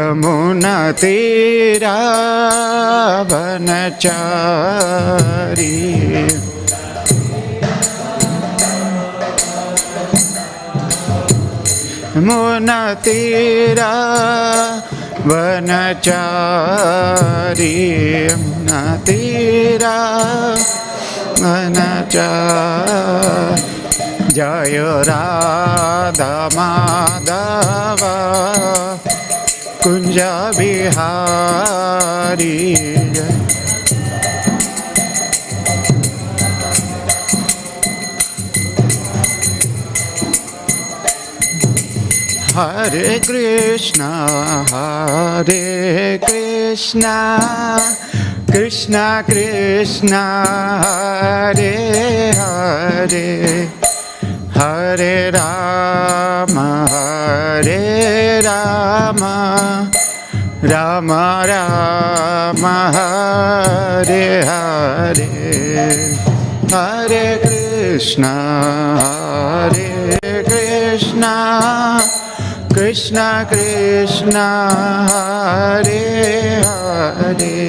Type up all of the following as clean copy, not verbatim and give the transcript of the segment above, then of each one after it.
यमुना तीरा वनचारी यमुना तीरा वनचारी यमुना तीरा वनचारी जय राधा माधव कुंज बिहारी हरे कृष्णा कृष्णा कृष्णा हरे हरे हरे राम राम राम हरे हरे हरे कृष्णा कृष्णा कृष्णा हरे हरे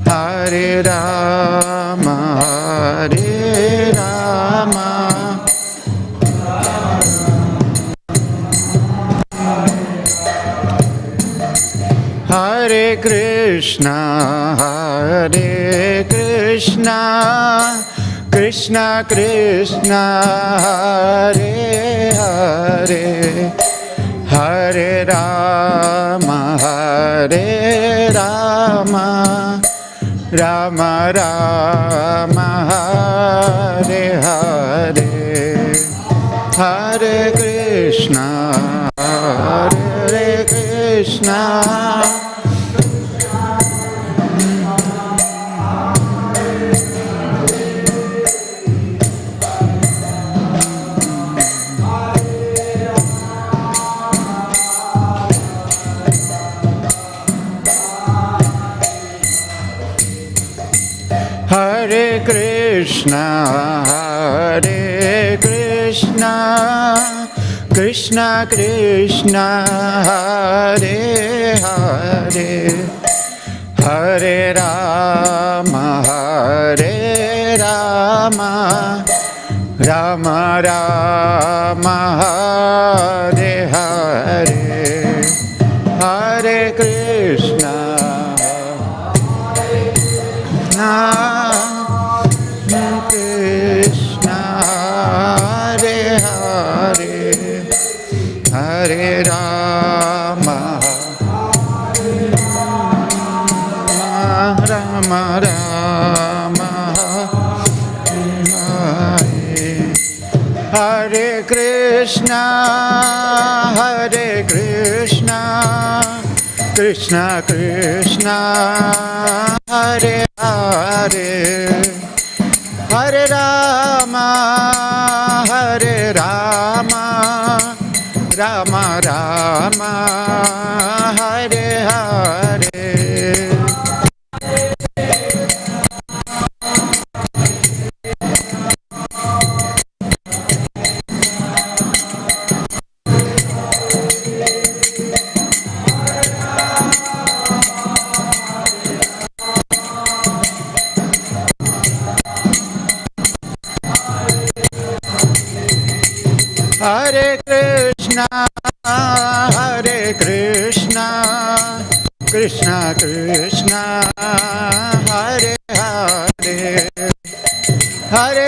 हरे राम हरे Krishna Krishna Krishna Hare Hare Hare Ram Ram Ram Hare Hare Hare Krishna Hare Krishna, Krishna Krishna, Hare Hare, Hare Rama, Rama Rama, Hare Hare, Hare Krishna, Krishna, Hare Hare, Hare Rama, Rama Rama, Hare Krishna, Krishna Krishna, Hare Hare, Hare Rama, Rama Rama, Hare Hare. Hare Krishna, Krishna Krishna, Hare Hare, Hare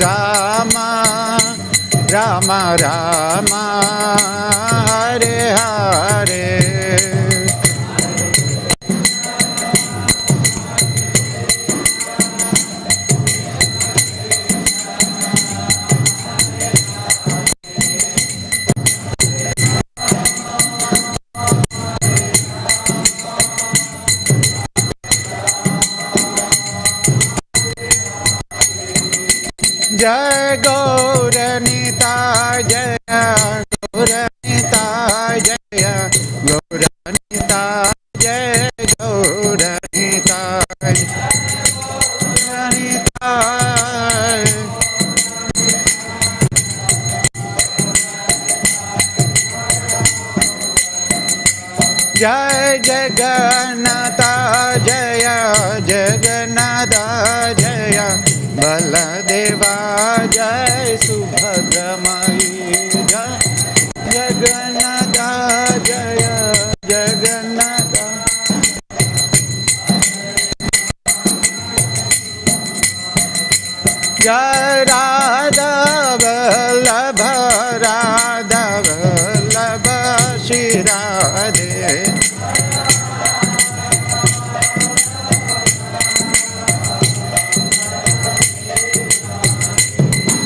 Rama, Rama Rama, Hare Hare. Jai Gaura Nitai, Jai Jai Jagannatha Jaya Jagannatha Jaya Baladeva Jai Subhadra Mai Jai Jagannatha Jaya Jagannatha Jai Radha Vallabha Radha Vallabha Shri Radhe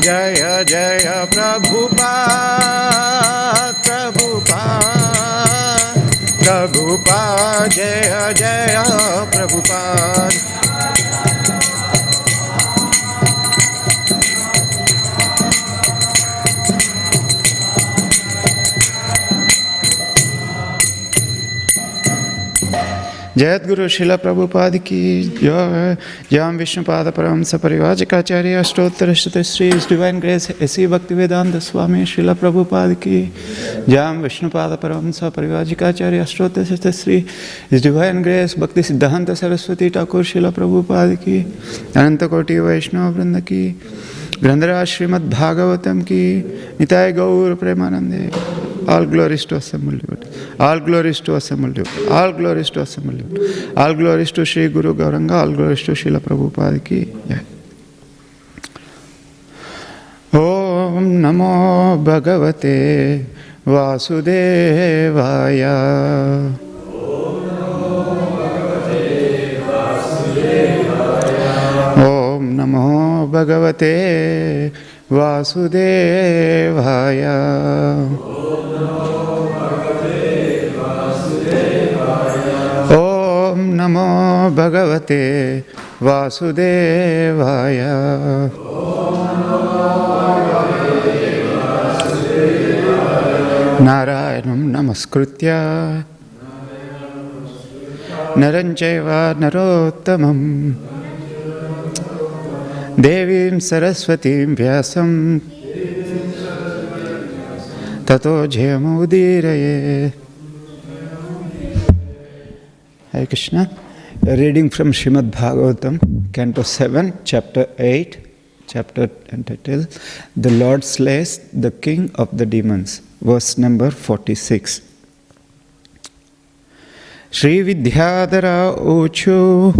Jaya Jaya Prabhupada Prabhupada Prabhupada Jaya Jaya Prabhupada Jayadguru Srila Prabhupada ki jai. Jam Vishnupada Paramsa Parivājakācārya Ashtottara Sri His Divine Grace A.C. Bhaktivedanta Swami Srila Prabhupada ki Jam Vishnupada Paramsa Parivājakācārya Ashtottara Sri His Divine Grace Bhakti Siddhanta Saraswati Thakur Srila Prabhupada ki Ananta Koti Vaishnava Vrinda ki Grandharaj Śrīmad Bhāgavatam ki Nitai Gaur Premanande. All glories to assembled devotees. All glories to assembled devotees. All glories to assembled devotees. All glories to Sri Guru Gauranga. All glories to Srila Prabhupada ki jai. Om Namo Bhagavate Vasudevaya. Om Namo Bhagavate Vasudevaya. Om Namo Bhagavate Vasudevaya. Narayanam Namaskritya Naranchaiva Narottamam Devim Saraswatim Vyasam Tato Jayamudiraye. Hare Krishna. Reading from Śrīmad Bhāgavatam, Canto 7, Chapter 8, Chapter entitled The Lord Slays the King of the Demons, verse number 46. Shri Vidyadhara Uchu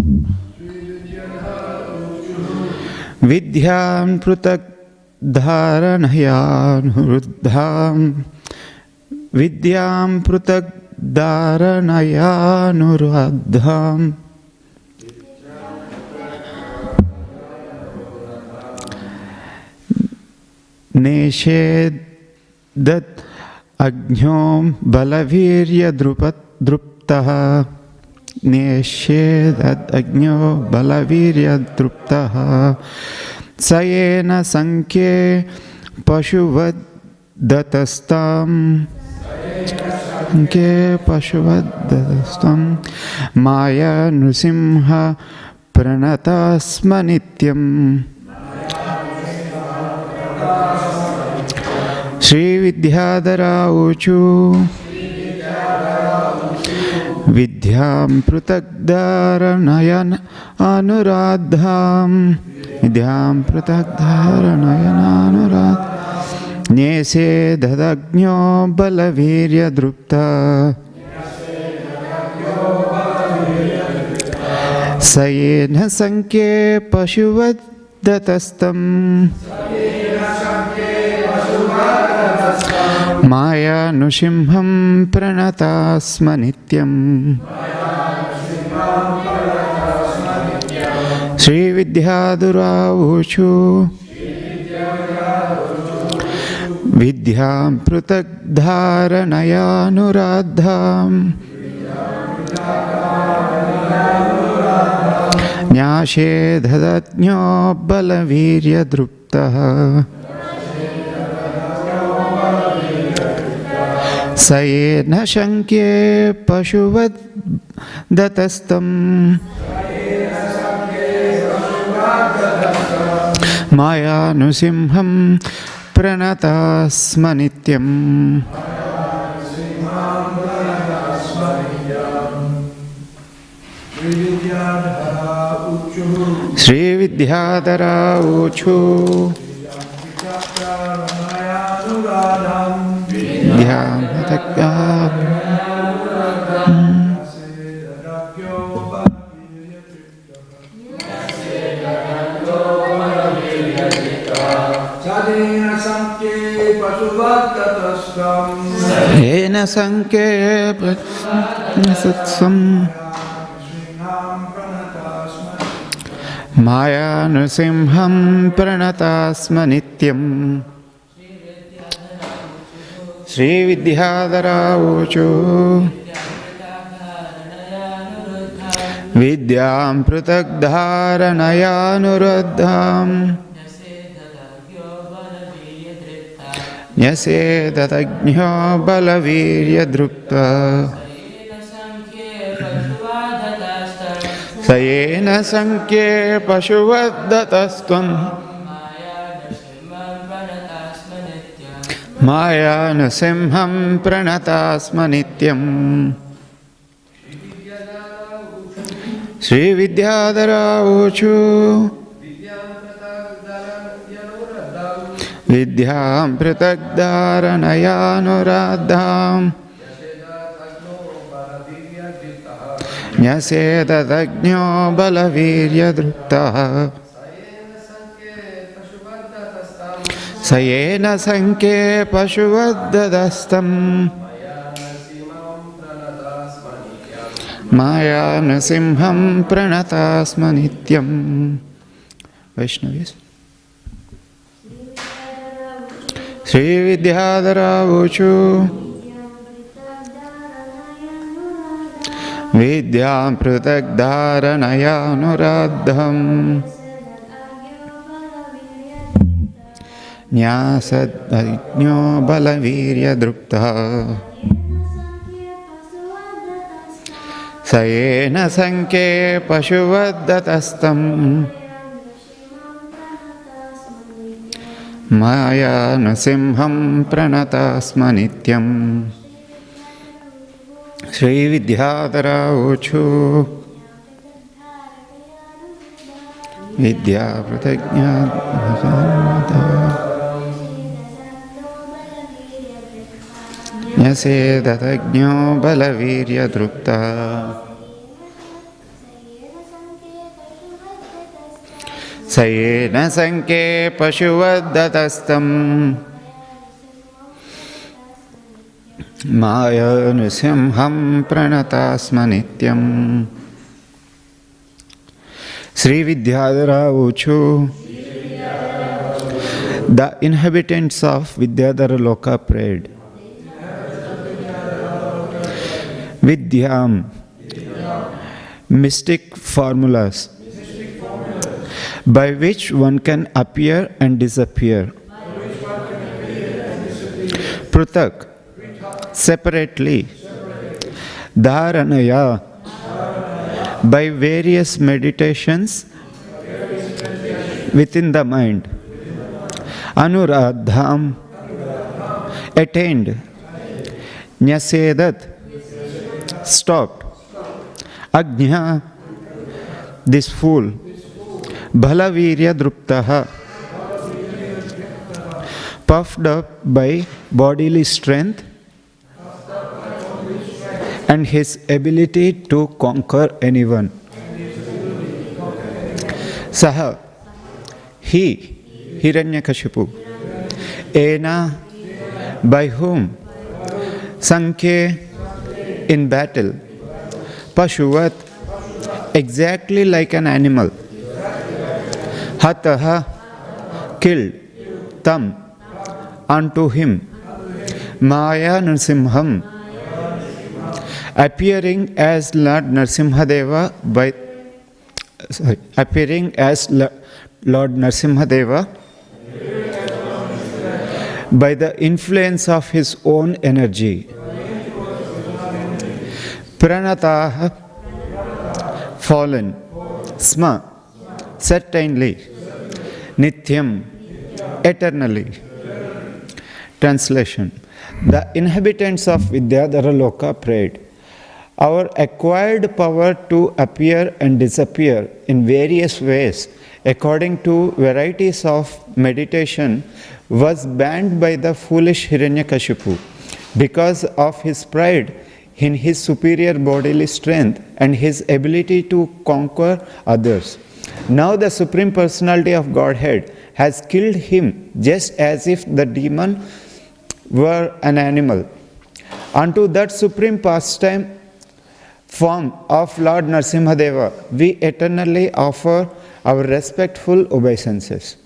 Vidyam Prutak Dharanayam Ruddham Vidyam Prutak Dharanayanuradham Neshedat Agnyom Balavirya Druptaha Neshedat Agnyom Balavirya Druptaha Sayena Sankhe Pashuvad Datastam Ke Pashuvaddastam Maya Nusimha Pranatasma Nityam. Shri Vidyadhara Uchu Vidyam Prutagdharanayan Anuradham Vidyam Prutagdharanayan Anuradham Nyese Dadagno Balavirya Drupta Sayena Sankhe Pashuvad Datastam Maya Nushimham Pranatasma Nityam. Shri Vidyadhara Uchu Vidyam Prutagdharanayanuradham Nyashe Dhadatnyo Balavirya Druptaha Sayena Shankye Pashuvad Datastam Maya Nusimham Pranatasma Nityam. Sri Vidyadhara Uchu Ena Sanke Satsam Maya Nrsimham Pranatasma Nityam Sri Vidyadhara Uchu Vidyam Pratagdharanayanuradham Nyasedatagnya Balavirya Drupta Sayena Sankye Pashuvaddatastam Maya Nasimham Pranatasma Nityam Sri Vidyadhara Uchu Vidyam Pratagdharanayanuradham Nyasedatagnya Balavirya Drupta Sayena Sankye Pashuvaddatastam Maya Nasimham Pranatasma Nityam. Vaishnavis. Sri Vidyadhara Uchu Vidyam Pratagdharanayanuradham Nyasadajño Balavirya Drupta Sayena Sankye Pashuvaddatastam Maya Nasimham Pranatasma Nityam Sri Vidyadhara Uchu Vidya Pratagnya Nyasedatagño Balavirya Drupta Sayena Sankye Pashuvaddatastam Maya Nrsimham Pranatasma Nityam Sri Vidyadhara Uchu The inhabitants of Vidyadhara Loka prayed Vidyam mystic formulas by which one can appear and disappear. Prutak, separately. Dharanaya, by various meditations within the mind. Anuradham, attained. Nyasedat, stopped. Ajna, this fool. Bhalavirya druptaha, puffed up by bodily strength and his ability to conquer anyone. Saha, he, Hiranyakashipu. Ena, by whom? Sankhe, in battle. Pashuvat, exactly like an animal. Hataha, killed. Tam, unto him. Maya Nrsimham, appearing as Lord Nrsimhadeva by Lord Nrsimhadeva by the influence of his own energy. Pranataha, fallen. Sma, certainly. Nityam, eternally. Translation. The inhabitants of Vidyadhara Loka prayed, Our acquired power to appear and disappear in various ways, according to varieties of meditation, was banned by the foolish Hiranyakashipu because of his pride in his superior bodily strength and his ability to conquer others. Now the Supreme Personality of Godhead has killed him just as if the demon were an animal. Unto that supreme pastime form of Lord Narasimhadeva, we eternally offer our respectful obeisances.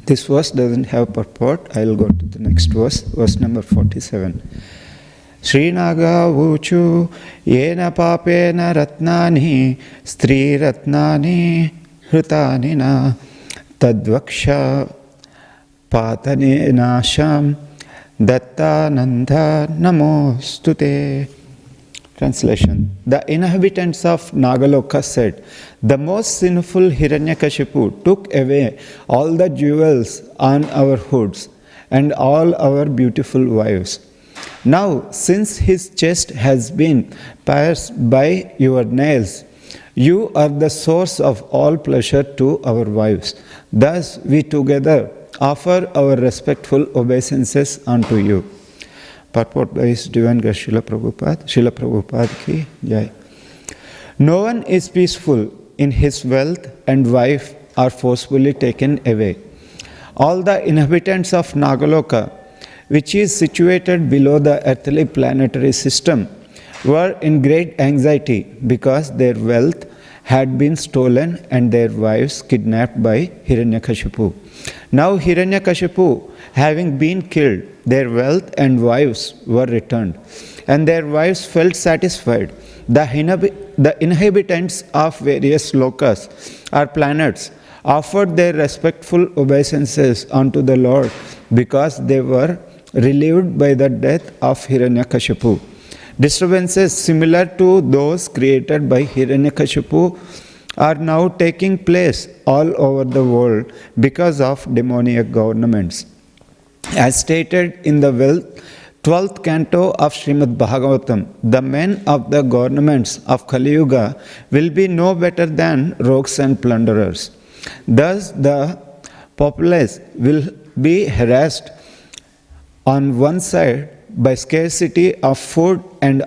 This verse doesn't have purport. I will go to the next verse, verse number 47. Srinaga vuchu yena papena ratnani stri ratnani hrutani na tadvaksha patane nasham dattananda namostute. Translation. The inhabitants of Nagaloka said, the most sinful Hiranyakashipu took away all the jewels on our hoods and all our beautiful wives. Now, since his chest has been pierced by your nails, you are the source of all pleasure to our wives. Thus, we together offer our respectful obeisances unto you. Purport by His Divine Grace Srila Prabhupada ki jai. No one is peaceful in his wealth and wife are forcefully taken away. All the inhabitants of Nagaloka, which is situated below the earthly planetary system, were in great anxiety because their wealth had been stolen and their wives kidnapped by Hiranyakashipu. Now Hiranyakashipu, having been killed, their wealth and wives were returned, and their wives felt satisfied. The inhabitants of various lokas or planets offered their respectful obeisances unto the Lord because they were relieved by the death of Hiranyakashipu. Disturbances similar to those created by Hiranyakashipu are now taking place all over the world because of demoniac governments. As stated in the 12th canto of Śrīmad Bhāgavatam, the men of the governments of Kali Yuga will be no better than rogues and plunderers. Thus, the populace will be harassed on one side by scarcity of food and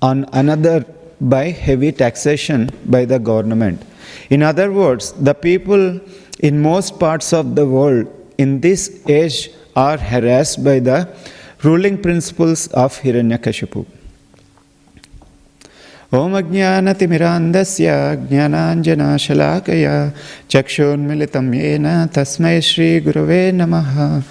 on another by heavy taxation by the government. In other words, the people in most parts of the world in this age are harassed by the ruling principles of Hiranyakashipu. Om Ajnanatimirandasya Jnananjana Shalakaya Chakshunmilitam Yena Tasmai Shri Gurave Namaha.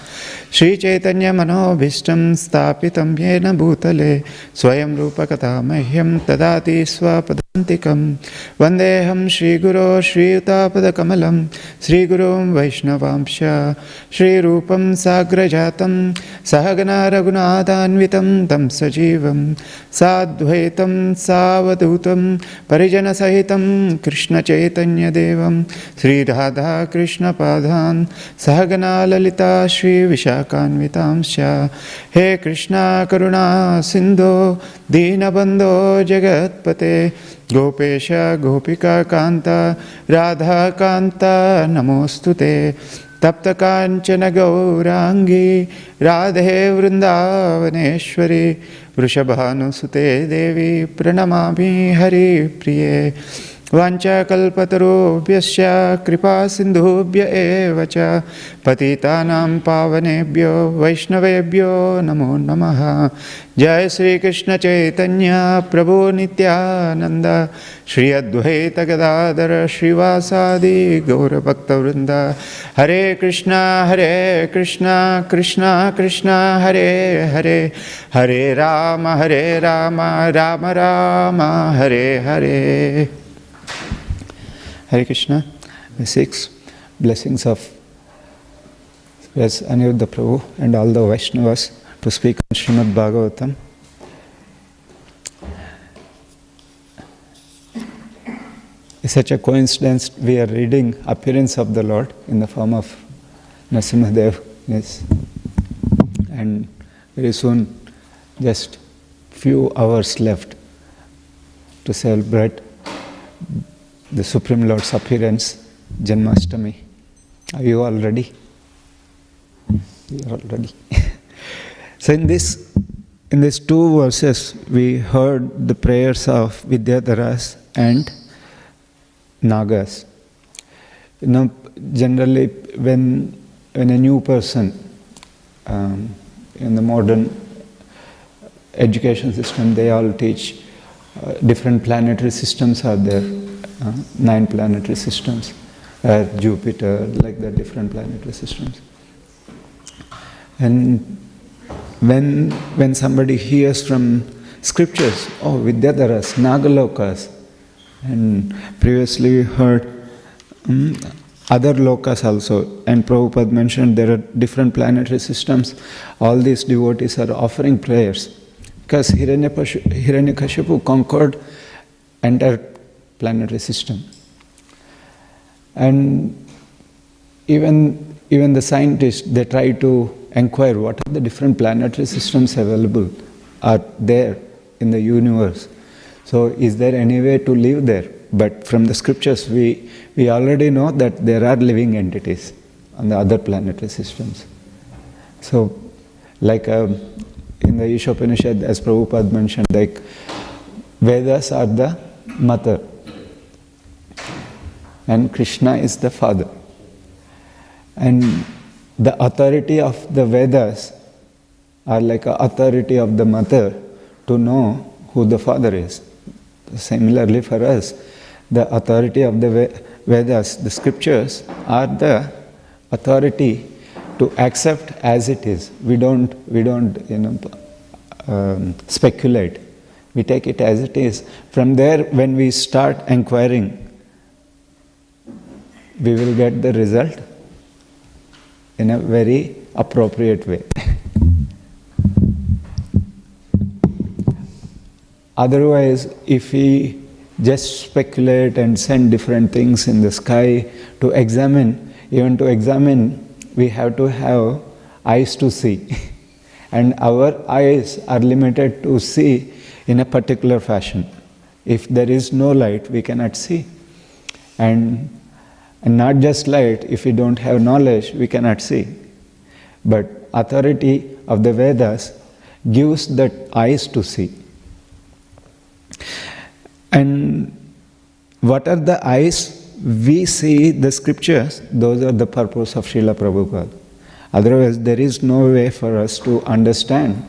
Shri Chaitanya Manobhishtam Stapitam Yena Bhutale Swayam Rupa Katamahyam Tadati Swapadantikam Vandeham Shri Guru Shri Utapada Kamalam Shri Gurum Vaishnavamsha Shri Rupam Sagrajatam Sahagana Raghunathanvitam Tam Sajivam Sadvaitam Savadutam Parijana Sahitam Krishna Chaitanya Devam Shri Radha Krishna Padhan Sahagana Lalita Shri Vishakhanvitamsya. He Krishna Karuna Sindhu Dinabandho Jagatpate Gopesha Gopika Kanta Radha Kanta Namostute Tapta Kanchana Gaurangi Radhe Vrindavaneshwari Vrishabhanusute Devi Pranamami Hari Priye Vancha kalpatarobhyasya kripa sindhubhya evacha patitanam pavanebhyo vaishnavebhyo namo namaha. Jai Sri Krishna Chaitanya Prabhu Nityananda Shri Advaita Gadadhara Srivasadi Gaura Bhakta Vrinda. Hare Krishna Krishna Krishna Hare Hare Hare Rama Rama Rama Hare Hare. Hare Krishna. The 6 blessings of Aniruddha Prabhu and all the Vaishnavas to speak on Śrīmad Bhāgavatam. It's such a coincidence we are reading appearance of the Lord in the form of Narasimhadev. Yes. And very soon, just few hours left to celebrate the Supreme Lord's appearance, Janmashtami. Are you all ready? You are all ready. So in these two verses, we heard the prayers of Vidyadharas and Nagas. Generally, when a new person in the modern education system, they all teach different planetary systems are there, 9 planetary systems, Jupiter, like the different planetary systems. And when somebody hears from scriptures, oh, Vidyadharas, Nagalokas, and previously we heard other lokas also, and Prabhupada mentioned there are different planetary systems. All these devotees are offering prayers because Hiranyakashipu conquered entire planetary system. And even the scientists, they try to inquire what are the different planetary systems available are there in the universe. So is there any way to live there? But from the scriptures, we already know that there are living entities on the other planetary systems. So, like in the Ishopanishad, as Prabhupada mentioned, like Vedas are the mother, and Krishna is the father. And the authority of the Vedas are like an authority of the mother to know who the father is. Similarly for us, the authority of the Vedas, the scriptures, are the authority to accept as it is. We don't speculate. We take it as it is. From there, when we start inquiring, we will get the result in a very appropriate way. Otherwise, if we just speculate and send different things in the sky to examine, even to examine, we have to have eyes to see. And our eyes are limited to see in a particular fashion. If there is no light, we cannot see. And not just light, if we don't have knowledge, we cannot see. But authority of the Vedas gives that eyes to see. And what are the eyes we see the scriptures? Those are the purpose of Srila Prabhupada. Otherwise, there is no way for us to understand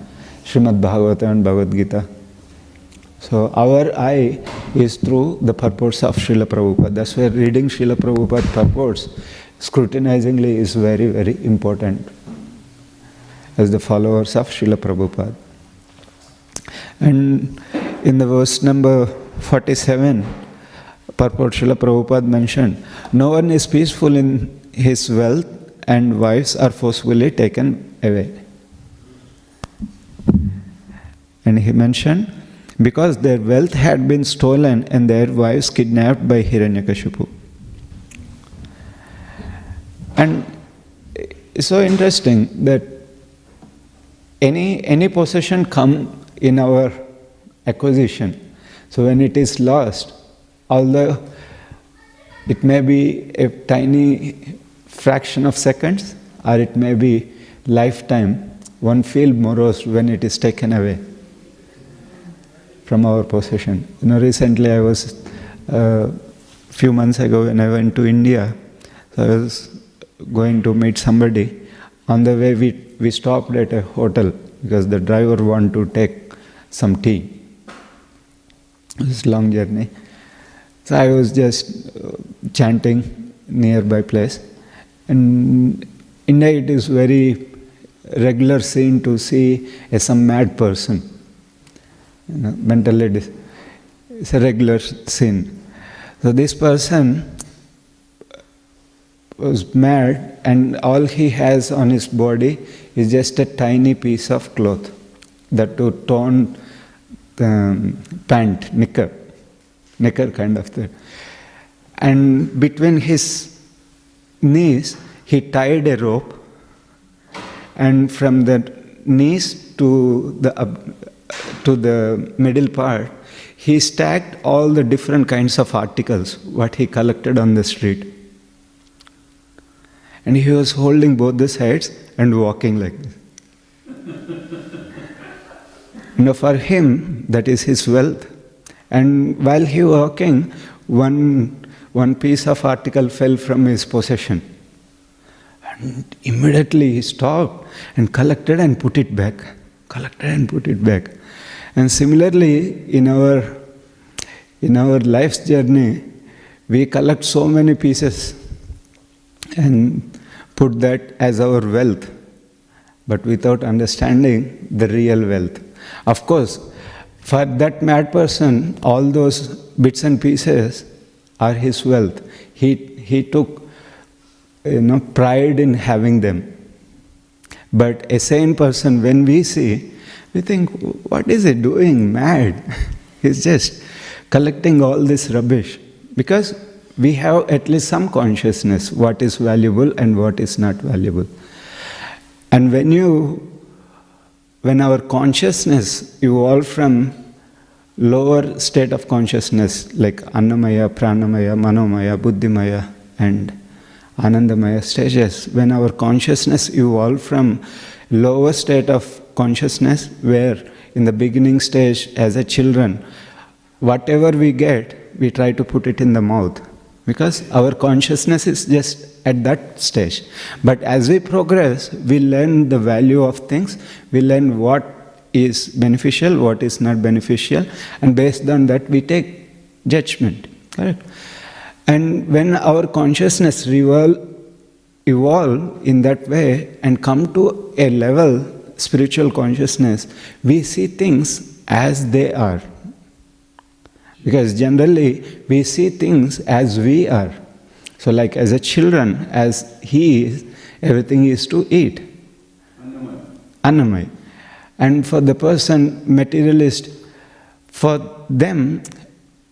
Śrīmad Bhāgavatam and Bhagavad Gita. So our eye is through the purports of Srila Prabhupada. That's why reading Srila Prabhupada purports scrutinizingly is very, very important as the followers of Srila Prabhupada. And in the verse number 47, purport Srila Prabhupada mentioned, no one is peaceful in his wealth and wives are forcefully taken away. And he mentioned, because their wealth had been stolen and their wives kidnapped by Hiranyakashipu. And it's so interesting that any possession come in our acquisition. So when it is lost, although it may be a tiny fraction of seconds, or it may be lifetime, one feels morose when it is taken away from our possession. Recently I was, few months ago when I went to India, so I was going to meet somebody. On the way we stopped at a hotel because the driver wanted to take some tea. It was a long journey. So I was just chanting nearby place. And in India it is very regular scene to see some mad person. Mentally it's a regular scene. So this person was mad and all he has on his body is just a tiny piece of cloth, that to torn pant, knicker kind of thing. And between his knees he tied a rope, and from the knees to to the middle part, he stacked all the different kinds of articles, what he collected on the street. And he was holding both the sides and walking like this. For him, that is his wealth. And while he was walking, one piece of article fell from his possession. And immediately he stopped and collected and put it back. And similarly, in our life's journey, we collect so many pieces and put that as our wealth, but without understanding the real wealth. Of course, for that mad person, all those bits and pieces are his wealth. He took pride in having them. But a sane person, when we see, we think, what is he doing? Mad. He's just collecting all this rubbish. Because we have at least some consciousness, what is valuable and what is not valuable. And when our consciousness evolved from lower state of consciousness like Annamaya, Pranamaya, Manomaya, Buddhimaya and Anandamaya stages, when our consciousness evolved from lower state of consciousness, where in the beginning stage as a children, whatever we get, we try to put it in the mouth. Because our consciousness is just at that stage. But as we progress, we learn the value of things, we learn what is beneficial, what is not beneficial, and based on that we take judgment. Correct? And when our consciousness evolve in that way and come to a level, spiritual consciousness, we see things as they are. Because generally, we see things as we are. So like as a children, as he is, everything is to eat. Annamaya. And for the person, materialist, for them,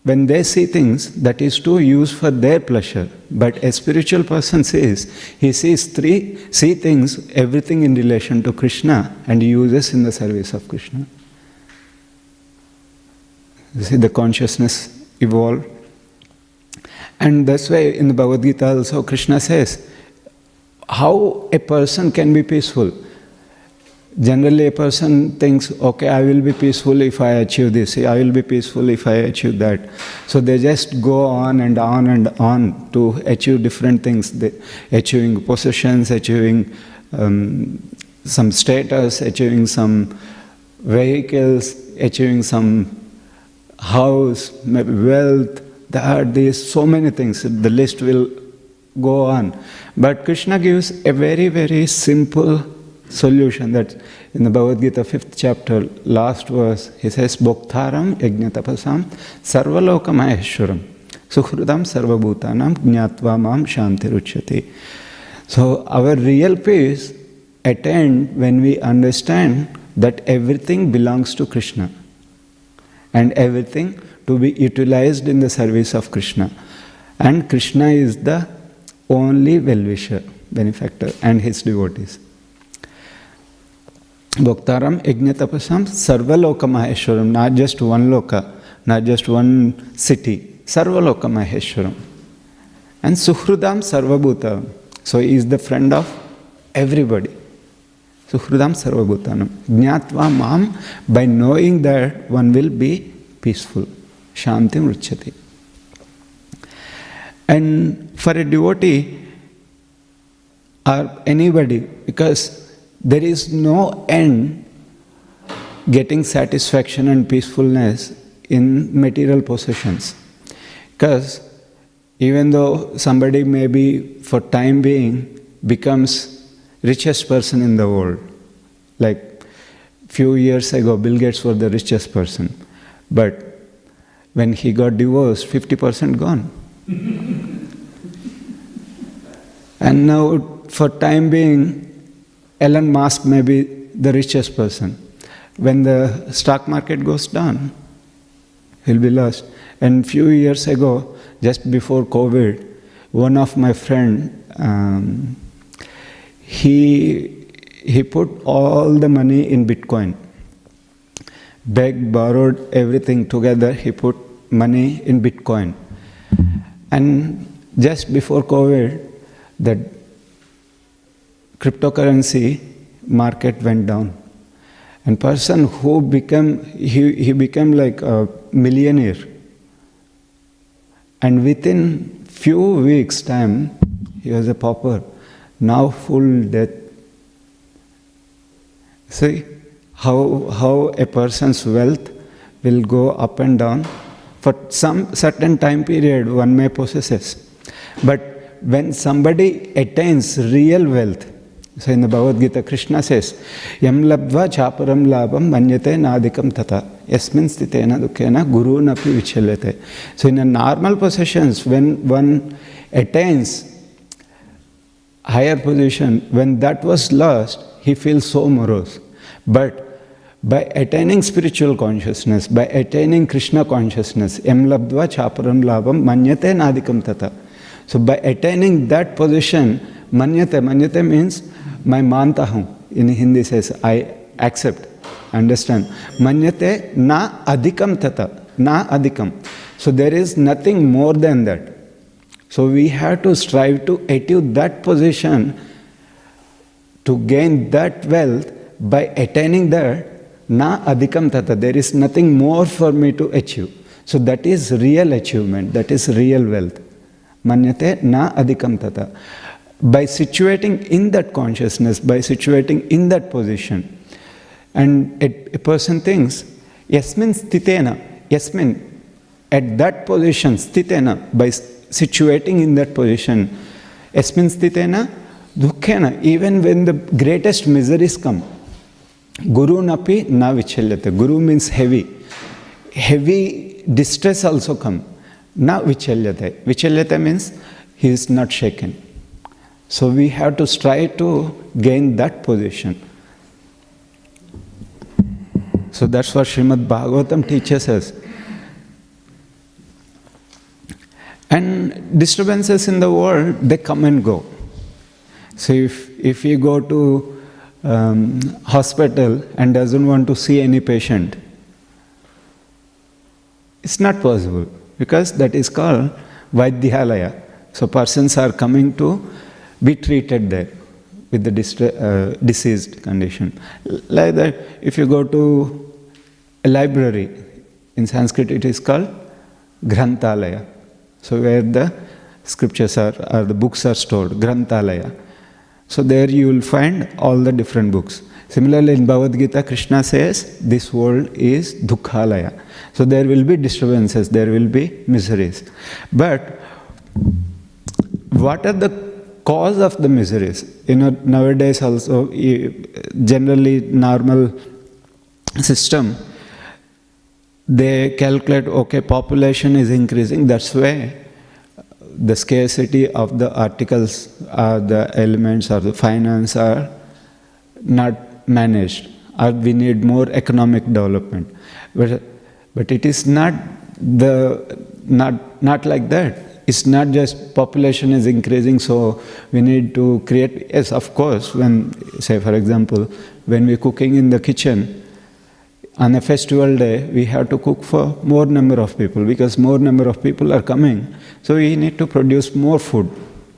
when they see things, that is to use for their pleasure. But a spiritual person says, he sees things, everything in relation to Krishna, and he uses in the service of Krishna. You see the consciousness evolve. And that's why in the Bhagavad Gita also Krishna says, how a person can be peaceful. Generally a person thinks, okay, I will be peaceful if I achieve this, I will be peaceful if I achieve that. So they just go on and on and on to achieve different things, achieving possessions, achieving some status, achieving some vehicles, achieving some house, maybe wealth, these so many things, the list will go on. But Krishna gives a very, very simple solution. That in the Bhagavad Gita 5th chapter, last verse, he says, Bhoktaram yajnatapasam sarvaloka maheshwaram sukhrudam sarvabhutanam jnatva mam shantiruchyati. So our real peace attained when we understand that everything belongs to Krishna and everything to be utilized in the service of Krishna. And Krishna is the only well-wisher, benefactor, and his devotees. Bhoktaram Yajnatapasam Sarvaloka Maheshwaram, not just one loka, not just one city, Sarvaloka Maheshwaram. And Sukhrudam Sarvabhutam, so he is the friend of everybody. Sukhrudam Sarvabhutanam. Jnatva Mam, by knowing that one will be peaceful. Shantim Ruchyati. And for a devotee or anybody, because there is no end getting satisfaction and peacefulness in material possessions. Because even though somebody maybe for time being becomes richest person in the world, like few years ago Bill Gates was the richest person, but when he got divorced, 50% gone. And now for time being, Elon Musk may be the richest person. When the stock market goes down, he'll be lost. And few years ago, just before COVID, one of my friend, he put all the money in Bitcoin. begged, borrowed everything together. He put money in Bitcoin. And just before COVID, the cryptocurrency market went down. And person who he became like a millionaire. And within few weeks' time, he was a pauper. Now full debt. See how a person's wealth will go up and down. For some certain time period, one may possess. But when somebody attains real wealth, so in the Bhagavad Gita, Krishna says, Yam labdva chaparam labam manyate nadikam tata yasmin stitena dukkena guru napi vichalyate. So in a normal possessions, when one attains higher position, when that was lost, he feels so morose. But by attaining spiritual consciousness, by attaining Krishna consciousness, Yam labdva chaparam labam manyate nadikam tata. So by attaining that position, manyate means मैं मानता हूँ. In Hindi says, I accept, understand. Manyate na adhikam tata, na adhikam. So there is nothing more than that. So we have to strive to achieve that position, to gain that wealth by attaining that na adhikam tata. There is nothing more for me to achieve. So that is real achievement, that is real wealth. Manyate na adhikam tata. By situating in that consciousness, by situating in that position, and a person thinks, yasmin stitena, yasmin, at that position, stitena, by situating in that position, yasmin stitena, dukkhena, even when the greatest miseries come, guru napi na vichalyate. Guru means heavy. Heavy distress also come. Na vichalyate. Vichalyate means he is not shaken. So we have to strive to gain that position. So that's what Śrīmad Bhāgavatam teaches us. And disturbances in the world, they come and go. So if you go to hospital and doesn't want to see any patient, it's not possible, because that is called Vidyadhara. So persons are coming to be treated there with the diseased condition. Like that, if you go to a library, in Sanskrit it is called Granthalaya. So where the scriptures are, or the books are stored, Granthalaya. So there you will find all the different books. Similarly in Bhagavad Gita, Krishna says this world is Dukkhalaya. So there will be disturbances, there will be miseries. But what are the cause of the miseries? Nowadays also, generally normal system, they calculate, okay, population is increasing, that's why the scarcity of the articles or the elements or the finance are not managed, or we need more economic development. But it is not like that. It's not just population is increasing, so we need to create. Yes, of course, when, say for example, when we're cooking in the kitchen, on a festival day, we have to cook for more number of people, because more number of people are coming. So we need to produce more food,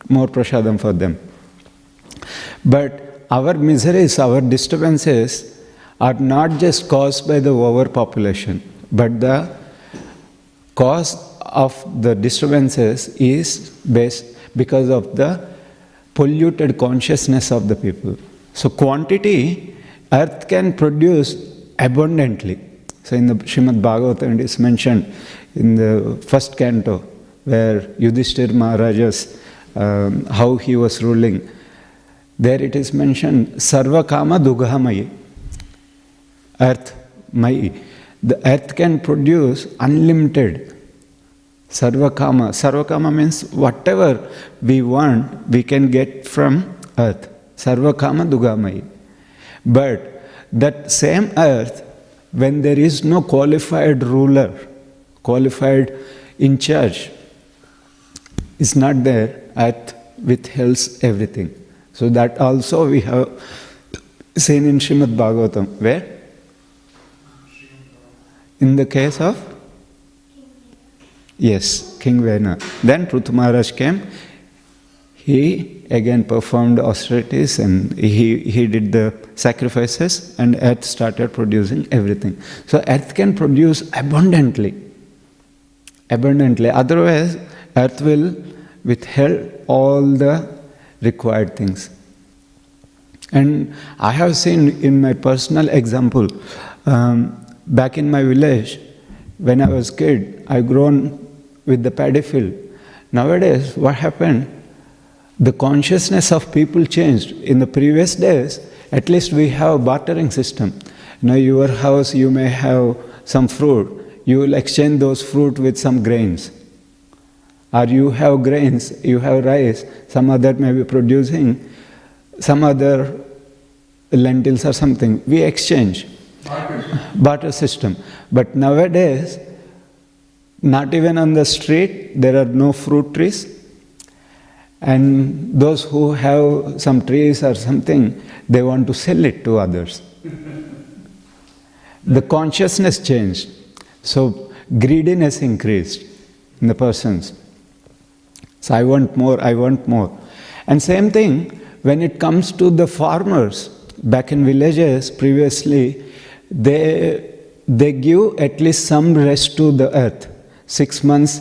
more prasadam for them. But our miseries, our disturbances are not just caused by the overpopulation, but the cause of the disturbances is based because of the polluted consciousness of the people. So quantity, earth can produce abundantly. So in the Śrīmad Bhāgavatam it is mentioned in the first canto, where Yudhishthira Maharaja's, how he was ruling. There it is mentioned, Sarva Kama Dughamayi, earth, Mayi. The earth can produce unlimited Sarva Kama. Sarva Kama means whatever we want, we can get from earth. Sarva Kama Dughamayi. But that same earth, when there is no qualified ruler, qualified in charge, is not there, earth withholds everything. So that also we have seen in Śrīmad Bhāgavatam. Where? In the case of? Yes, King Vena. Then Prithu Maharaj came. He again performed austerities and he did the sacrifices, and earth started producing everything. So earth can produce abundantly. Otherwise, earth will withhold all the required things. And I have seen in my personal example, back in my village, when I was a kid, I grown with the paddy field. Nowadays, what happened? The consciousness of people changed. In the previous days, at least we have a bartering system. Your house, you may have some fruit. You will exchange those fruit with some grains. Or you have grains, you have rice, some other may be producing some other lentils or something. We exchange. Barter system. But nowadays, not even on the street, there are no fruit trees. And those who have some trees or something, they want to sell it to others. The consciousness changed. So greediness increased in the persons. So I want more. And same thing, when it comes to the farmers, back in villages previously, they give at least some rest to the earth. 6 months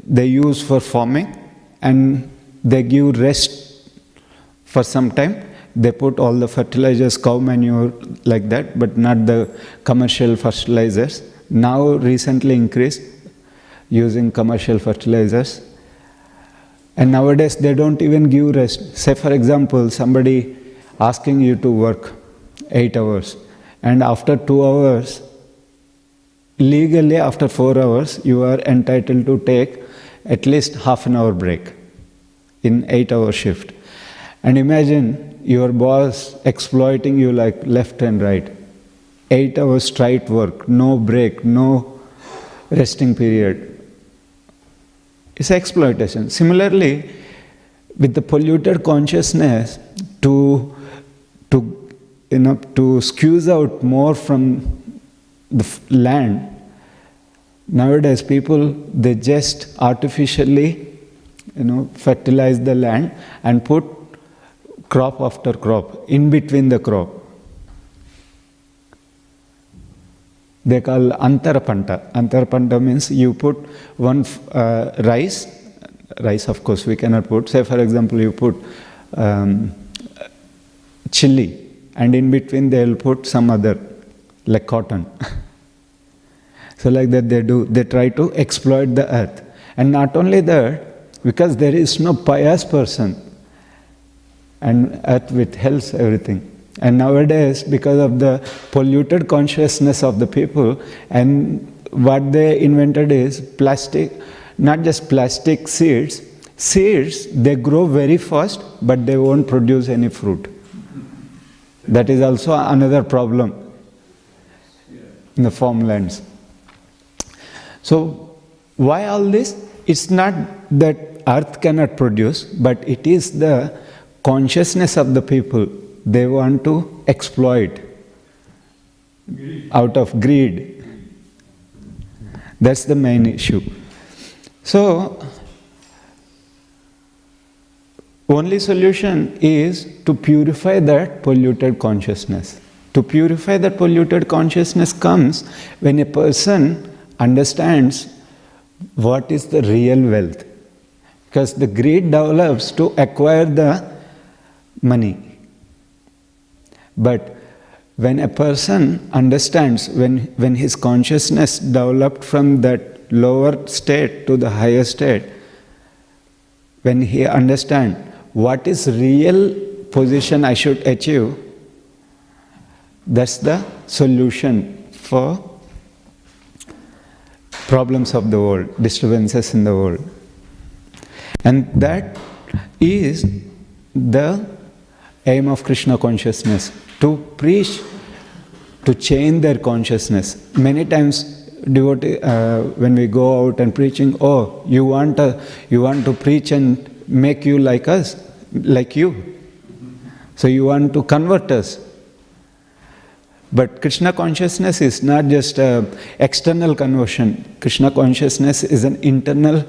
they use for farming, and they give rest for some time. They put all the fertilizers, cow manure, like that, but not the commercial fertilizers. Now recently increased using commercial fertilizers. And nowadays they don't even give rest. Say for example, somebody asking you to work 8 hours, and after 2 hours, legally after 4 hours, you are entitled to take at least half an hour break in 8-hour shift. And imagine your boss exploiting you like left and right. 8 hours straight work, no break, no resting period. It's exploitation. Similarly, with the polluted consciousness, to squeeze out more from the land, nowadays people, they just artificially fertilize the land and put crop after crop in between the crop. They call antarapanta. Antarapanta means you put one rice of course we cannot put. Say for example, you put chili, and in between they will put some other, like cotton. So like that they do. They try to exploit the earth. And not only that, because there is no pious person, and earth withholds everything. And nowadays, because of the polluted consciousness of the people, and what they invented is plastic, not just plastic seeds. Seeds, they grow very fast, but they won't produce any fruit. That is also another problem in the farmlands. So, why all this? It's not that earth cannot produce, but it is the consciousness of the people. They want to exploit out of greed. That's the main issue. So, only solution is to purify that polluted consciousness. To purify that polluted consciousness comes when a person understands what is the real wealth. Because the greed develops to acquire the money. But when a person understands, when his consciousness developed from that lower state to the higher state, when he understands what is real position I should achieve, that's the solution for problems of the world, disturbances in the world. And that is the aim of Krishna consciousness, to preach, to change their consciousness. Many times devotee, when we go out and preaching, oh, you want to preach and make you like us, like you. So you want to convert us. But Krishna consciousness is not just an external conversion. Krishna consciousness is an internal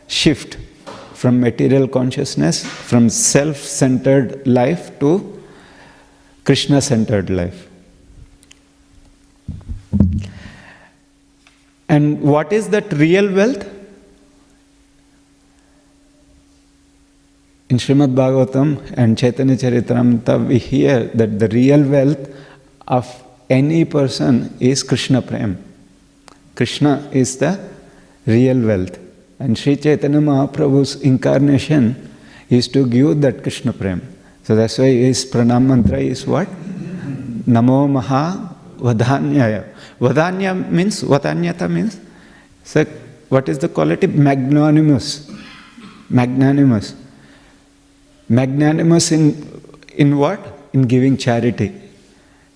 shift from material consciousness, from self-centered life to Krishna-centered life. And what is that real wealth? In Śrīmad Bhāgavatam and Chaitanya Charitamrita, we hear that the real wealth of any person is Krishna Prem. Krishna is the real wealth. And Sri Chaitanya Mahaprabhu's incarnation is to give that Krishna Prem. So that's why his pranam mantra is what? Namo Maha Vadhanyaya. Vadhanya means, Vadhanyata means, so what is the quality? Magnanimous. Magnanimous. Magnanimous in what? In giving charity.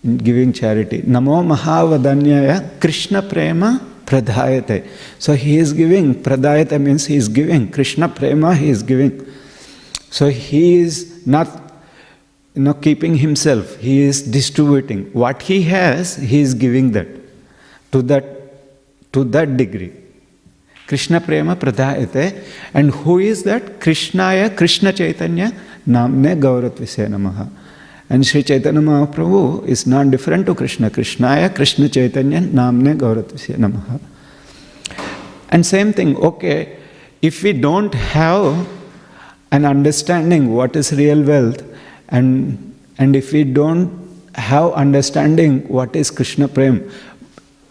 In giving charity. Namo Mahavadanyaya Krishna Prema Pradhayate. So he is giving. Pradhayate means he is giving. Krishna Prema he is giving. So he is not keeping himself. He is distributing. What he has, he is giving that. To that degree. Krishna Prema Pradhayate. And who is that? Krishnaya Krishna Chaitanya Namne Gauratvisya Namaha. And Sri Chaitanya Mahaprabhu is not different to Krishna. Krishnaya Krishna Chaitanya Namne Gauratvisya Namaha. And same thing, okay, if we don't have an understanding what is real wealth, and if we don't have understanding what is Krishna Prem,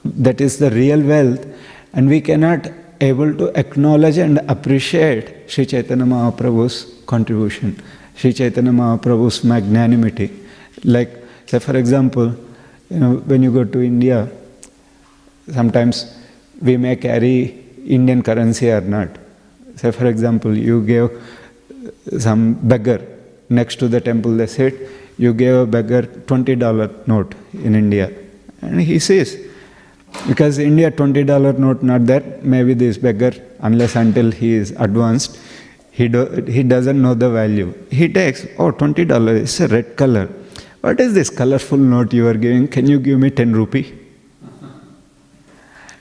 that is the real wealth, and we cannot able to acknowledge and appreciate Sri Chaitanya Mahaprabhu's contribution, Sri Chaitanya Mahaprabhu's magnanimity. Like, say for example, when you go to India, sometimes we may carry Indian currency or not. Say for example, you gave some beggar next to the temple, they said, you gave a beggar $20 note in India. And he says, because India $20 note not there, maybe this beggar, unless until he is advanced, he doesn't know the value. He takes, oh, $20 is a red color. What is this colorful note you are giving? Can you give me 10 rupee?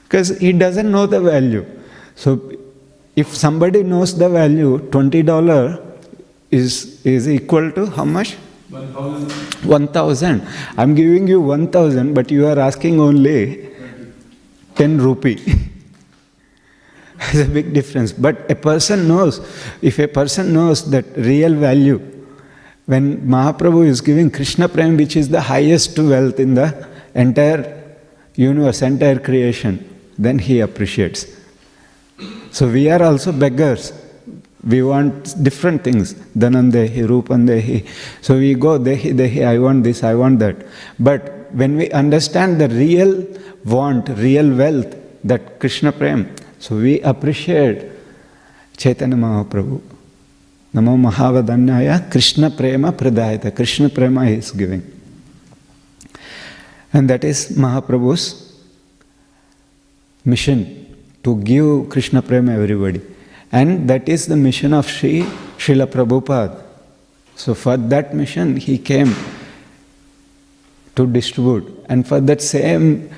Because he doesn't know the value. So if somebody knows the value, $20 is equal to how much? 1,000. 1,000. I'm giving you 1,000, but you are asking only 10 rupee. There's a big difference. But a person knows, if a person knows that real value, when Mahaprabhu is giving Krishna Prem, which is the highest wealth in the entire universe, entire creation, then he appreciates. So we are also beggars. We want different things. Dhanandehi, Rupandehi. So we go, Dehi, Dehi, I want this, I want that. But when we understand the real want, real wealth, that Krishna Prem, so we appreciate Chaitanya Mahaprabhu. Namo Mahavadanyaya Krishna Prema Pradayata. Krishna Prema is giving. And that is Mahaprabhu's mission, to give Krishna Prema everybody. And that is the mission of Srila Prabhupada. So for that mission, he came to distribute. And for that same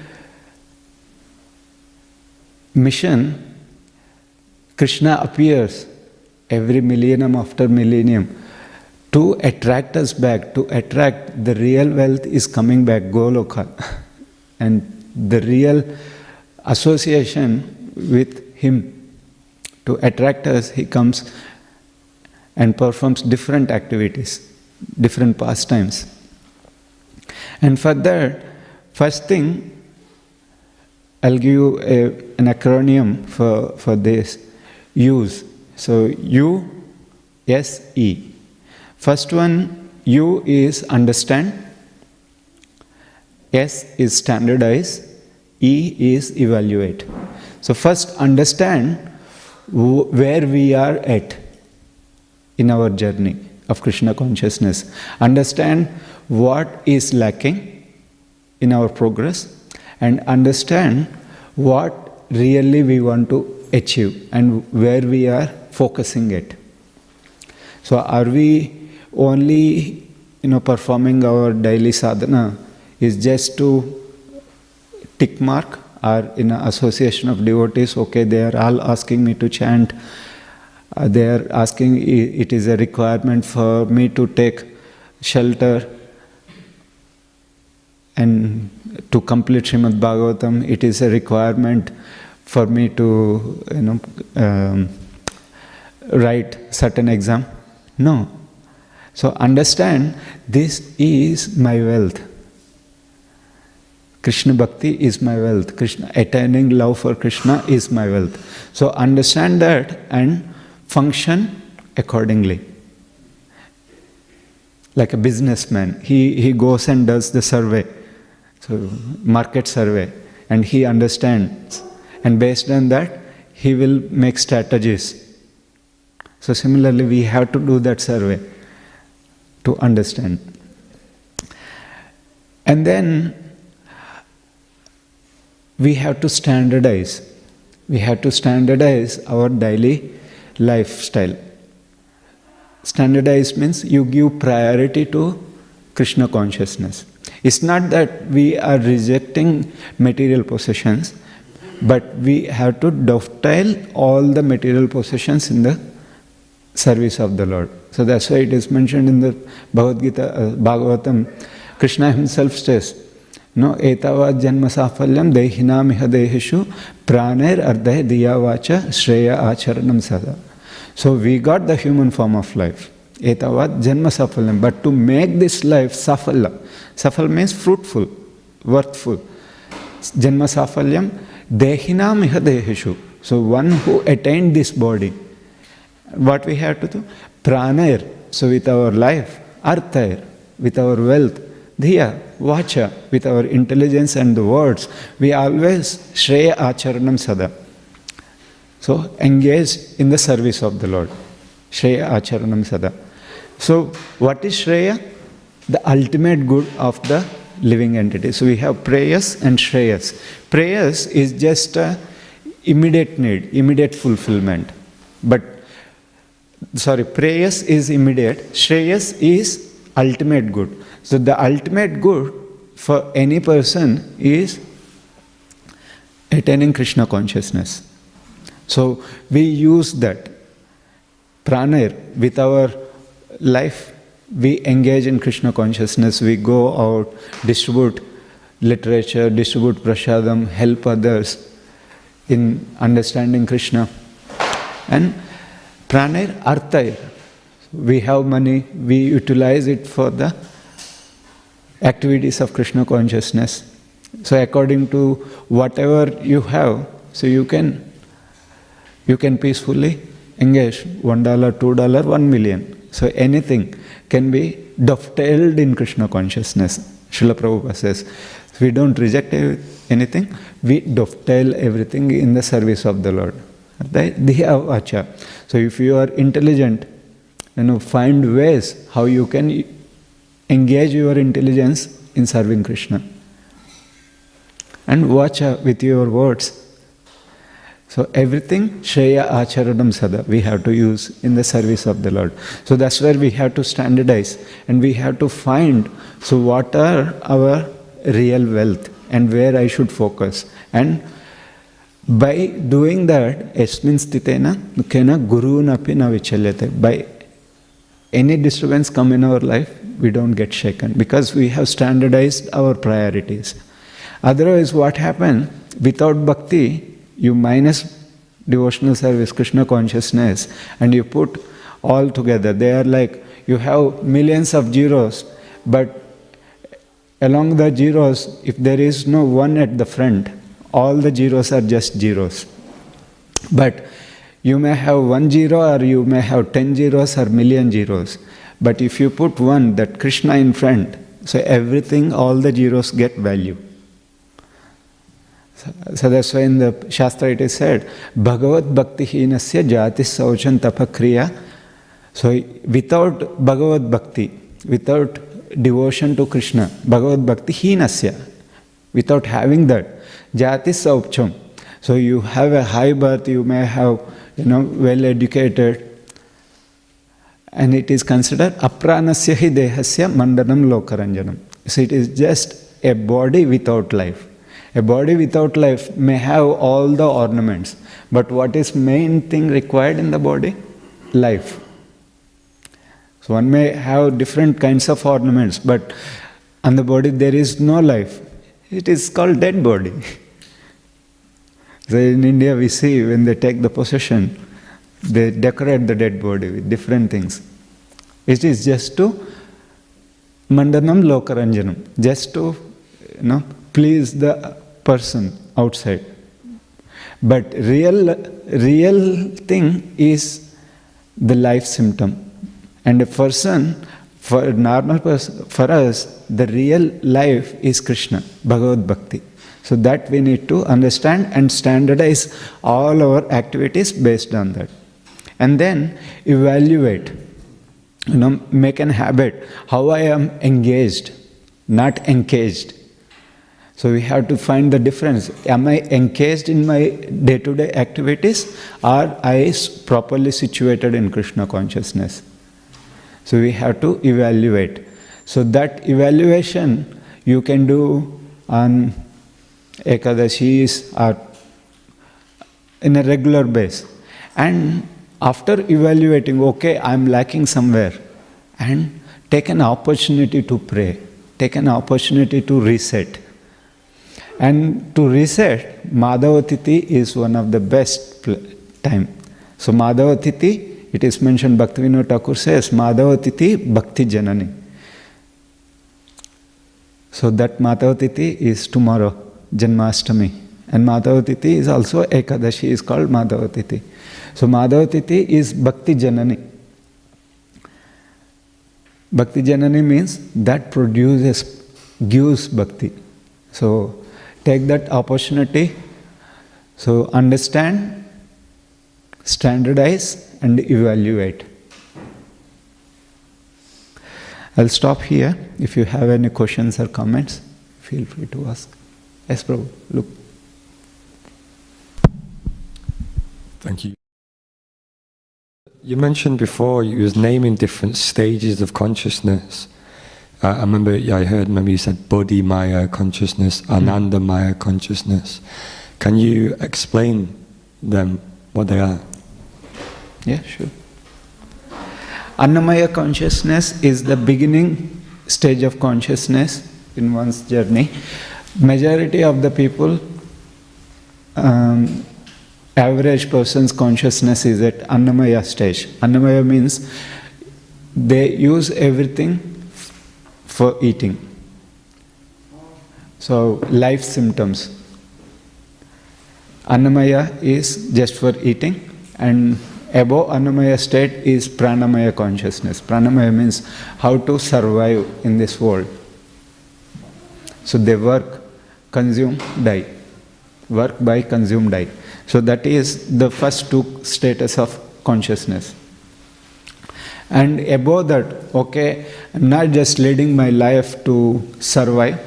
mission, Krishna appears every millennium after millennium to attract us back, to attract the real wealth is coming back, Goloka. And the real association with him. To attract us, he comes and performs different activities, different pastimes. And for that, first thing, I'll give you an acronym for this, use. So U, S, E. First one, U is understand, S is standardize, E is evaluate. So first understand where we are at in our journey of Krishna consciousness. Understand what is lacking in our progress, and understand what really we want to achieve and where we are focusing it. So are we only performing our daily sadhana is just to tick mark, or in an association of devotees, okay, they are all asking me to chant, they are asking, it is a requirement for me to take shelter and to complete Śrīmad Bhāgavatam, it is a requirement for me to write certain exam. No. So understand, this is my wealth. Krishna Bhakti is my wealth. Krishna, attaining love for Krishna is my wealth. So understand that and function accordingly. Like a businessman, he goes and does the survey, so market survey, and he understands. And based on that, he will make strategies. So similarly, we have to do that survey to understand. And then we have to standardize. We have to standardize our daily lifestyle. Standardize means you give priority to Krishna consciousness. It's not that we are rejecting material possessions, but we have to dovetail all the material possessions in the service of the Lord. So that's why it is mentioned in the Bhagavad Gita, Bhagavatam. Krishna himself says, no, etavad janma safalyam dehinam iha deheshu praner ardhe diya vacha shreya acharanam sada. So we got the human form of life, etavad janma safalyam, but to make this life safala, safal means fruitful, worthful. Janma safalyam dehinam iha deheshu. So one who attained this body, what we have to do? Praner, so with our life, arthair, with our wealth, dhiya, vacha, with our intelligence and the words, we always shreya acharanam sada. So engage in the service of the Lord. Shreya acharanam sada. So what is shreya? The ultimate good of the living entity. So we have prayas and shreyas. Prayas is just a immediate need, immediate fulfillment. But prayas is immediate, shreyas is ultimate good. So the ultimate good for any person is attaining Krishna consciousness. So we use that praner with our life. We engage in Krishna consciousness. We go out, distribute literature, distribute prasadam, help others in understanding Krishna. And praner arthair. We have money, we utilize it for the activities of Krishna consciousness. So according to whatever you have, so you can peacefully engage $1, $2, 1 million. So anything can be dovetailed in Krishna consciousness. Srila Prabhupada says, we don't reject anything, we dovetail everything in the service of the Lord. Dhiya vacha. So if you are intelligent, find ways how you can engage your intelligence in serving Krishna. And vacha, with your words. So everything shreya acharanam sada we have to use in the service of the Lord. So that's where we have to standardize and we have to find, so what are our real wealth and where I should focus. And by doing that, yasmin stitena kena gurunapi na vichalyate. By any disturbance come in our life, we don't get shaken because we have standardized our priorities. Otherwise, what happens? Without bhakti, you minus devotional service, Krishna consciousness, and you put all together. They are like, you have millions of zeros, but along the zeros, if there is no one at the front, all the zeros are just zeros. But you may have 1 zero or you may have 10 zeros or million zeros. But if you put one, that Krishna in front, so everything, all the zeros get value. So that's why in the Shastra it is said, Bhagavat Bhakti Hinasya Jati Sauchan Tapakriya. So without Bhagavat Bhakti, without devotion to Krishna, Bhagavat Bhakti Hinasya, without having that, Jati Saucham. So you have a high birth, you may have, well educated, and it is considered apranasya hi dehasya mandanam lokaranjanam. So it is just a body without life. A body without life may have all the ornaments, but what is main thing required in the body? Life. So one may have different kinds of ornaments, but on the body there is no life. It is called dead body. So in India we see when they take the possession, they decorate the dead body with different things. It is just to mandanam lokaranjanam, just to please the person outside. But real thing is the life symptom. And a person, for a normal person, for us, the real life is Krishna, Bhagavad Bhakti. So that we need to understand and standardize all our activities based on that. And then evaluate, make an habit, how I am engaged, not engaged. So we have to find the difference. Am I engaged in my day-to-day activities, or I properly situated in Krishna consciousness? So we have to evaluate. So that evaluation you can do on Ekadashis or in a regular base. And after evaluating, okay, I'm lacking somewhere, and take an opportunity to pray, take an opportunity to reset. And to reset, Madhava Tithi is one of the best time. So Madhava Tithi, it is mentioned, Bhaktivinoda Thakur says, Madhava Tithi Bhakti Janani. So that Madhava Tithi is tomorrow, Janmashtami. And Madhava Tithi is also Ekadashi, is called Madhava Tithi. So Madhava Tithi is Bhakti Janani. Bhakti Janani means that gives Bhakti. So take that opportunity. So understand, standardize, and evaluate. I'll stop here. If you have any questions or comments, feel free to ask. Yes, Prabhu, look. Thank you. You mentioned before you was naming different stages of consciousness. I remember you said Bodhi Maya consciousness, Ananda Maya consciousness. Can you explain them, what they are? Yeah, sure. Annamaya consciousness is the beginning stage of consciousness in one's journey. Majority of the people, average person's consciousness is at Annamaya stage. Annamaya means they use everything for eating. So life symptoms. Annamaya is just for eating, and above Annamaya state is Pranamaya consciousness. Pranamaya means how to survive in this world. So they work, consume, die. Work, buy, consume, die. So that is the first two status of consciousness. And above that, okay, I'm not just leading my life to survive.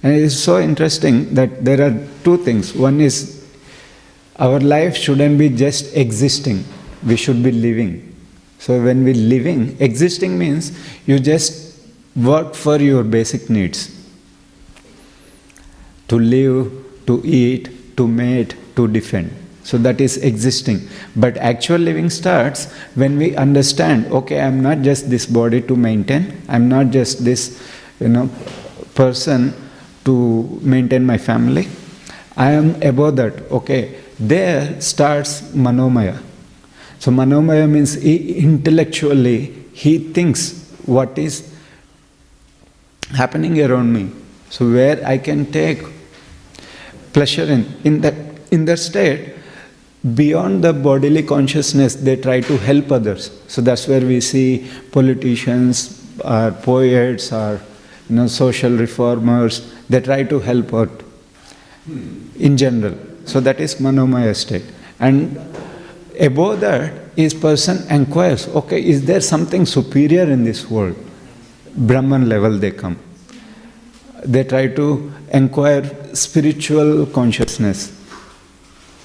And it is so interesting that there are two things. One is, our life shouldn't be just existing. We should be living. So when we're living, existing means you just work for your basic needs. To live, to eat, to mate, to defend. So that is existing. But actual living starts when we understand, okay, I'm not just this body to maintain, I'm not just this, person to maintain my family. I am above that. Okay, there starts Manomaya. So Manomaya means intellectually he thinks what is happening around me. So where I can take pleasure in that state, beyond the bodily consciousness, they try to help others. So that's where we see politicians or poets or social reformers, they try to help out in general. So that is Manomaya state. And above that is person inquires, okay, is there something superior in this world? Brahman level they come. They try to inquire spiritual consciousness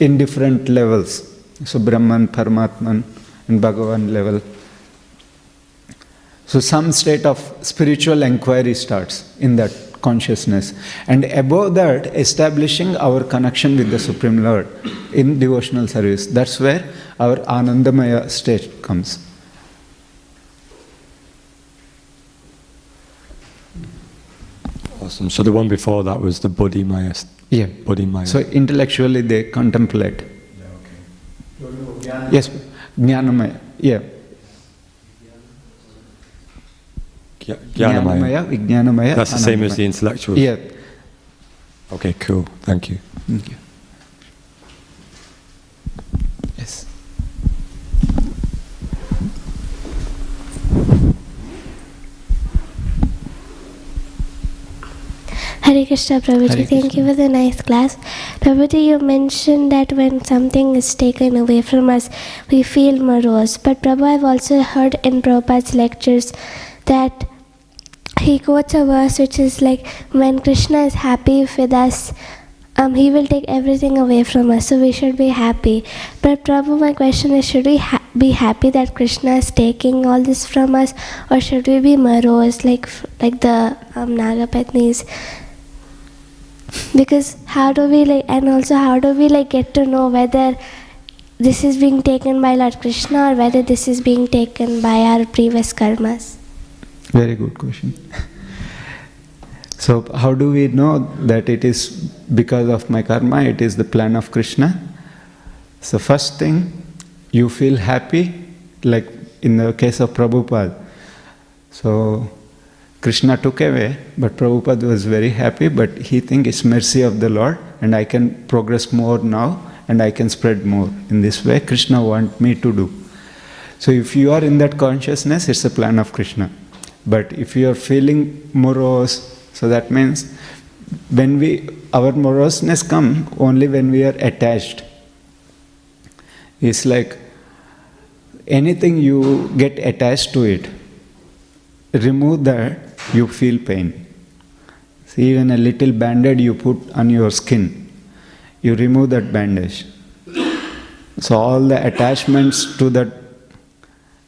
in different levels. So Brahman, Paramatman, and Bhagavan level. So some state of spiritual inquiry starts in that consciousness. And above that, establishing our connection with the Supreme Lord in devotional service. That's where our Anandamaya state comes. Awesome. So the one before that was the Bodhimaya. Yeah. Bodhimaya. So intellectually they contemplate. Yes, Jnanamaya. Yeah. Jnanamaya. Vijnanamaya. That's the same as the intellectuals? Yeah. Okay, cool. Thank you. Thank you. Yes. Hare Krishna, Prabhuji. Thank you for the nice class. Prabhuji, you mentioned that when something is taken away from us, we feel morose. But Prabhu, I've also heard in Prabhupada's lectures that he quotes a verse which is like, when Krishna is happy with us, he will take everything away from us, so we should be happy. But Prabhu, my question is, should we be happy that Krishna is taking all this from us, or should we be morose like the Nagapatnis? Because how do we get to know whether this is being taken by Lord Krishna or whether this is being taken by our previous karmas? Very good question. So how do we know that it is because of my karma, it is the plan of Krishna? So first thing, you feel happy, like in the case of Prabhupada. So Krishna took away, but Prabhupada was very happy, but he thinks it's mercy of the Lord and I can progress more now and I can spread more. In this way, Krishna wants me to do. So if you are in that consciousness, it's a plan of Krishna. But if you are feeling morose, so that means when our moroseness comes only when we are attached. It's like anything you get attached to it, remove that, you feel pain. See, even a little bandage you put on your skin, you remove that bandage. So all the attachments to that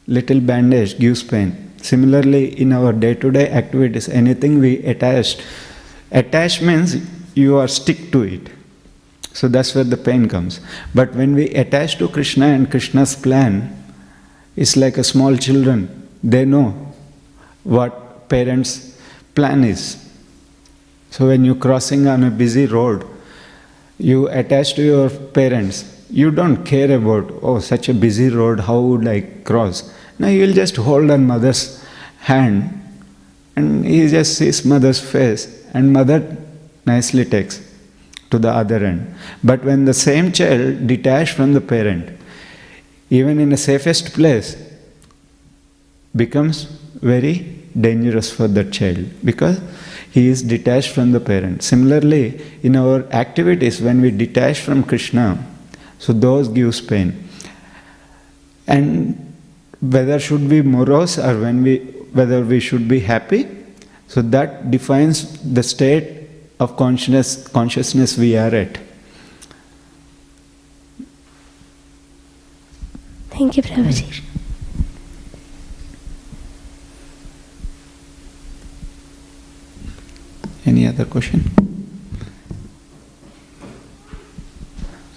little bandage gives pain. Similarly, in our day-to-day activities, anything we attach means you are stick to it. So that's where the pain comes. But when we attach to Krishna and Krishna's plan, it's like a small children. They know what parents' plan is. So when you're crossing on a busy road, you attach to your parents. You don't care about, oh, such a busy road, how would I cross? Now you will just hold on mother's hand and he just sees mother's face and mother nicely takes to the other end. But when the same child detached from the parent, even in the safest place, becomes very dangerous for that child because he is detached from the parent. Similarly, in our activities, when we detach from Krishna, so those gives pain. And whether should be morose or whether we should be happy, so that defines the state of consciousness we are at. Thank you, Prabhuji. Any other question?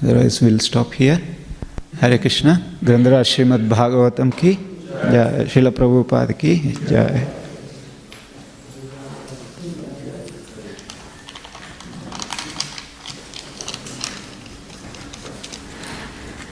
Otherwise we'll stop here. Hare Krishna. Śrīmad Bhāgavatam ki jai. Srila Prabhupada ki jai.